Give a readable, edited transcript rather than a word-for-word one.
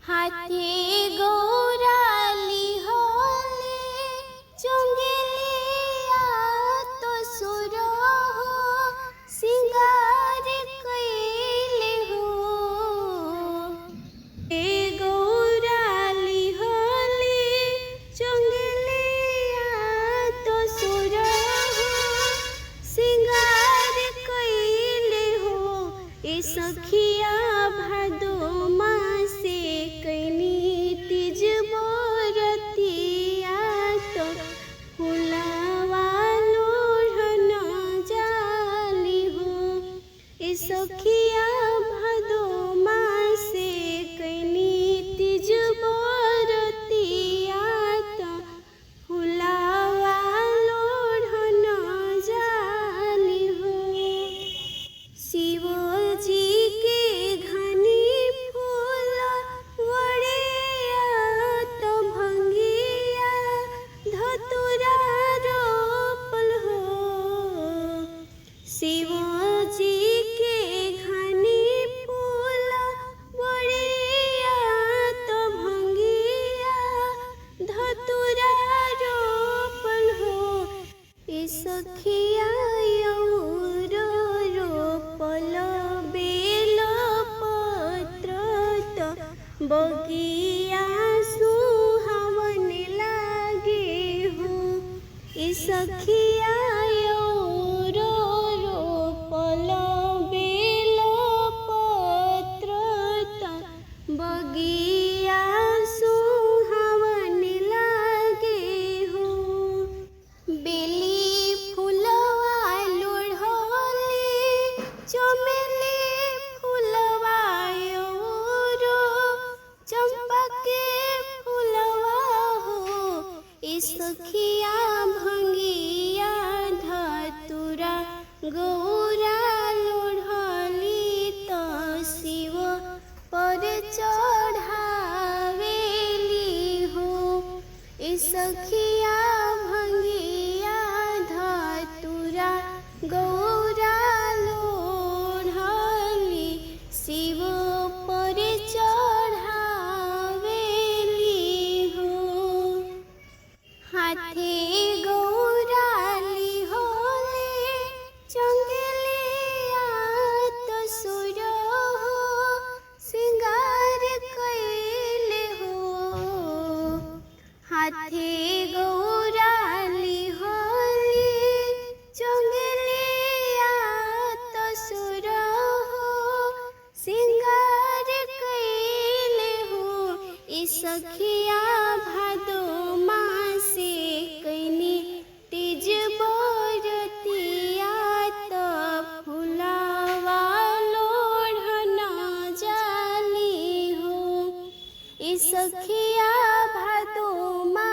हाथे गौराली होले चुंगलिया तो सुरो हो सिंगार कैले हो। ए गौराली होले चुंगलिया तो सुरो हो सिंगार कैले हो। ए सखिया भादो मासे कैनी तीज बरतिया तो फुलावा लोढ़न जाली हो। ए सखिया भादो मासे कैनी तीज बरतिया तो फुलावा लोढ़न जाली हो। शिव जी के घनी फूल वड़िया तो भंगिया धतुरा रोपल हो। शिव जी के घनी फूल वड़िया तो भंगिया धतुरा रोपल हो। ए सखिया रोपल बेल पत्र तो बगिया सुहावन लागे हो। ए सखिया रोपल बेल पत्र तो बगिया सुहावन लागे हो। बेली फुलवा लोढ़ले चमेली फुलवा रो चंपा के फुलवा हो। ए सखिया भंगिया धतुरा गौरा लोढ़ली तो शिव पर चढ़ावेली हो। ए सखिया भंगिया धतुरा गौरा लोढ़ली शिव पर चढ़ावेली हो। हाथे गौराली होले चंगलिया तो सुरो हो सिंगार कैले हो। हाथे गौराली होले चंगलिया तो सुरो हो सिंगार कैले हो। ए सखिया भादो मासे कैनी तीज बरतिया तो फुलावा लोढ़न जाली हो। ए सखिया भादो मा